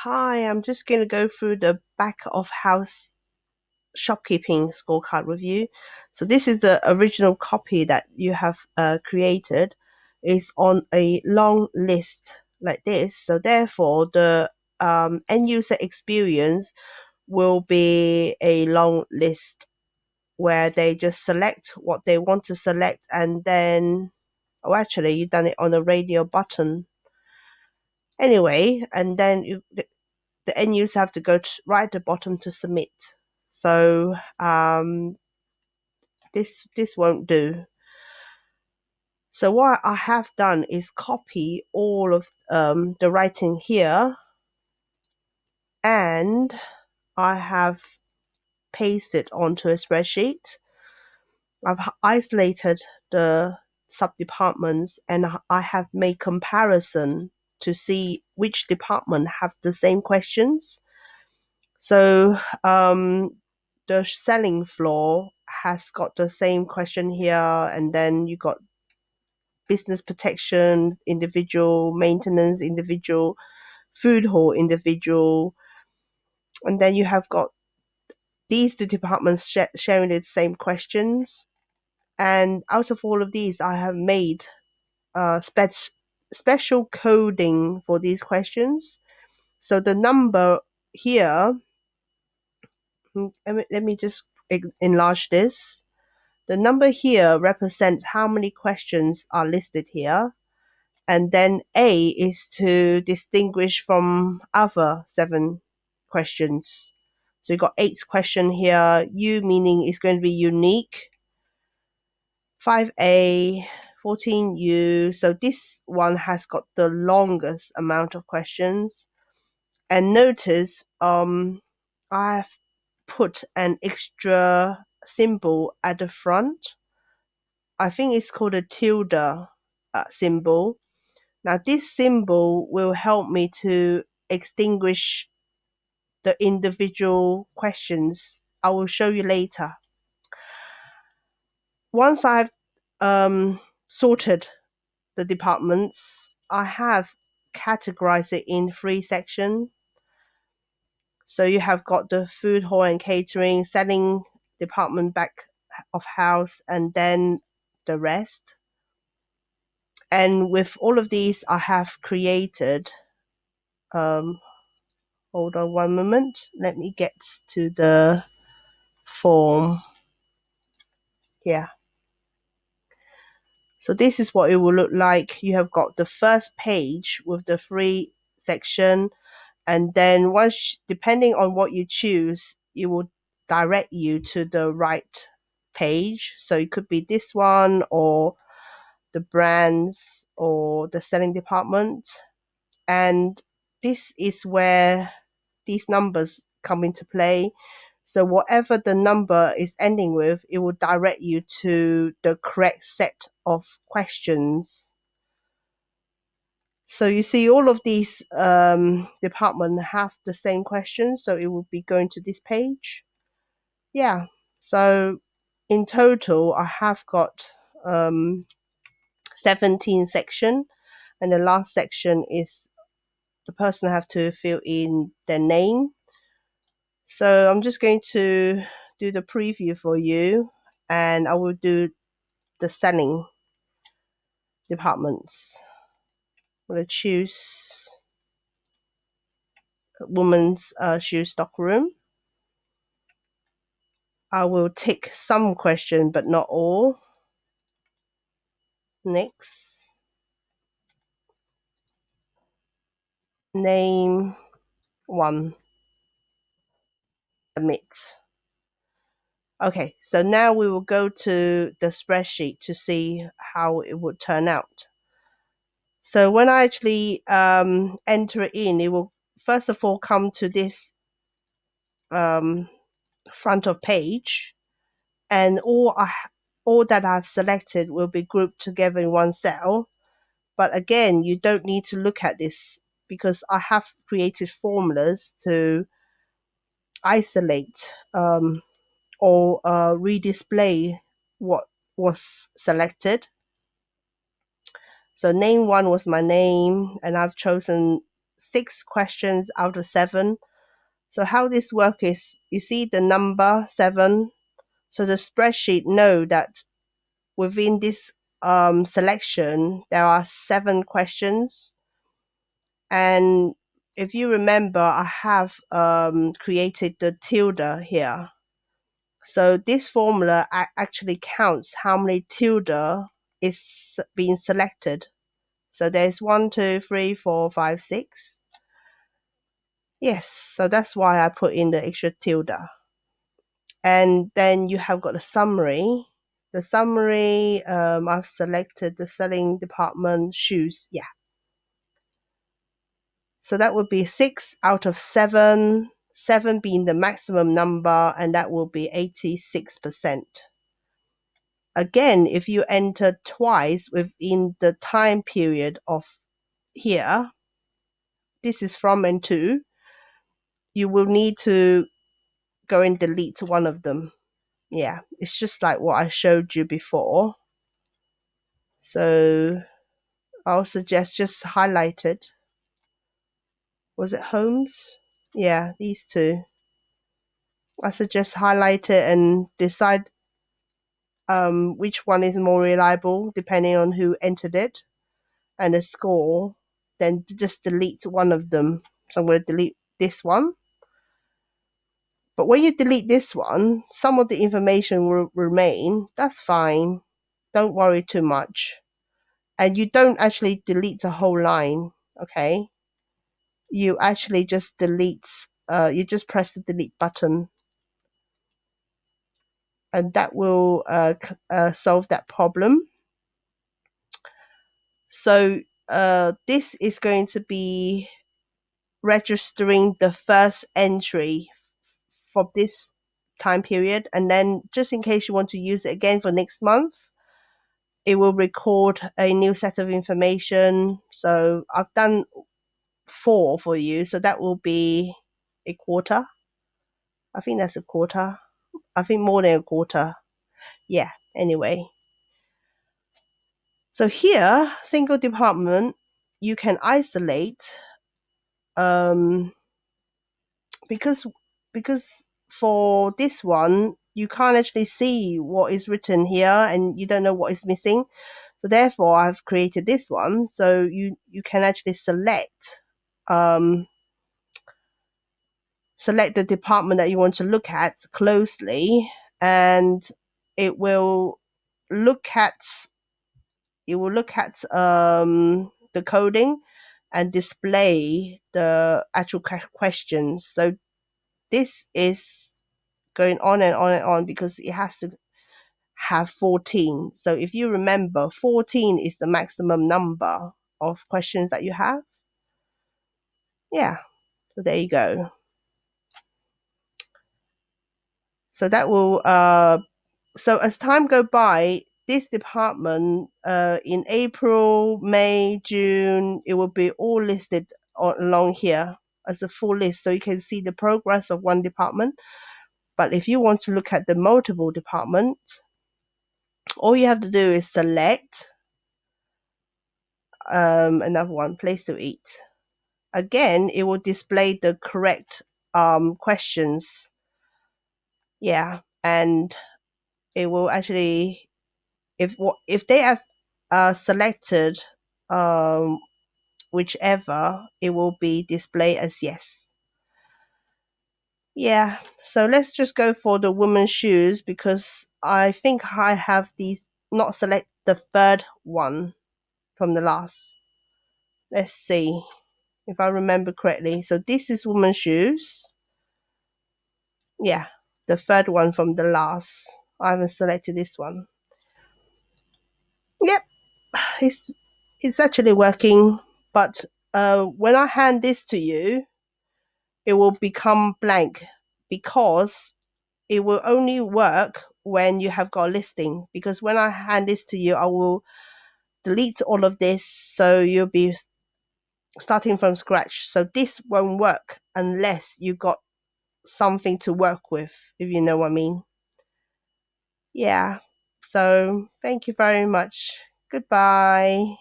Hi, I'm just going to go through the back of house shopkeeping scorecard review. So this is the original copy that you have created. Is on a long list like this. So therefore, the end user experience will be a long list where they just select what they want to select, and then, oh, actually, you've done it on a radio button anyway, and then the end user have to go to right at the bottom to submit. So this won't do. So what I have done is copy all of the writing here, and I have pasted onto a spreadsheet. I've isolated the sub-departments, and I have made comparison to see which department have the same questions. So the selling floor has got the same question here, and then you got business protection, individual, maintenance, individual, food hall, individual, and then you have got these two departments sharing the same questions. And out of all of these, I have made special coding for these questions. So the number here, let me just enlarge this. The number here represents how many questions are listed here. And then A is to distinguish from other 7 questions. So you've got 8 question here. U meaning it's going to be unique. 5A, 14U. So this one has got the longest amount of questions. And notice I've put an extra symbol at the front. I think it's called a tilde symbol. Now this symbol will help me to extinguish the individual questions. I will show you later. Once I've sorted the departments, I have categorized it in 3 sections. So you have got the food hall and catering, selling department, back of house, and then the rest. And with all of these, I have created, hold on one moment, let me get to the form here. So this is what it will look like. You have got the first page with the 3 section, and then once, depending on what you choose, it will direct you to the right page. So it could be this one, or the brands, or the selling department. And this is where these numbers come into play. So whatever the number is ending with, it will direct you to the correct set of questions. So you see all of these departments have the same questions, so it will be going to this page. Yeah, so in total, I have got 17 section, and the last section is the person have to fill in their name. So I'm just going to do the preview for you, and I will do the selling departments. I'm going to choose women's shoe stock room. I will tick some question, but not all. Next. Name 1. Submit. Okay, so now we will go to the spreadsheet to see how it would turn out. So when I actually enter it in, it will first of all come to this front of page, and all that I've selected will be grouped together in one cell. But again, you don't need to look at this because I have created formulas to isolate or redisplay what was selected. So name 1 was my name, and I've chosen 6 questions out of 7. So how this works is, you see the number 7. So the spreadsheet know that within this selection, there are 7 questions. And if you remember, I have created the tilde here. So this formula actually counts how many tilde is being selected. So there's 1, 2, 3, 4, 5, 6. Yes, so that's why I put in the extra tilde. And then you have got the summary. The summary, I've selected the selling department shoes. Yeah. So that would be 6 out of 7, 7 being the maximum number, and that will be 86%. Again, if you enter twice within the time period of here, this is from and to, you will need to go and delete one of them. Yeah, it's just like what I showed you before. So I'll suggest just highlight it. Was it homes? Yeah, these two. I suggest highlight it and decide which one is more reliable depending on who entered it and the score. Then just delete one of them. So I'm going to delete this one. But when you delete this one, some of the information will remain. That's fine. Don't worry too much. And you don't actually delete the whole line, okay? You actually just delete, you just press the delete button. And that will solve that problem. So this is going to be registering the first entry for this time period, and then just in case you want to use it again for next month, it will record a new set of information. So I've done 4 for you, so that will be a quarter. I think that's a quarter. I think more than a quarter. Yeah, anyway. So here, single department, you can isolate because for this one, you can't actually see what is written here and you don't know what is missing. So therefore, I've created this one. So you can actually select the department that you want to look at closely, and it will look at the coding and display the actual questions. So this is going on and on and on because it has to have 14. So if you remember, 14 is the maximum number of questions that you have. Yeah, so there you go. So that will so as time go by, this department in April, May, June, it will be all listed along here as a full list, so you can see the progress of one department. But if you want to look at the multiple departments, all you have to do is select another one, place to eat. Again, it will display the correct questions. Yeah, and it will actually, if they have selected whichever, it will be displayed as yes. Yeah, so let's just go for the women's shoes because I think I have these not select the third one from the last. Let's see if I remember correctly. So this is women's shoes. Yeah, the third one from the last. I haven't selected this one. Yep, it's actually working, but when I hand this to you, it will become blank because it will only work when you have got a listing. Because when I hand this to you, I will delete all of this, so you'll be starting from scratch. So this won't work unless you got something to work with, if you know what I mean. Yeah, so thank you very much. Goodbye.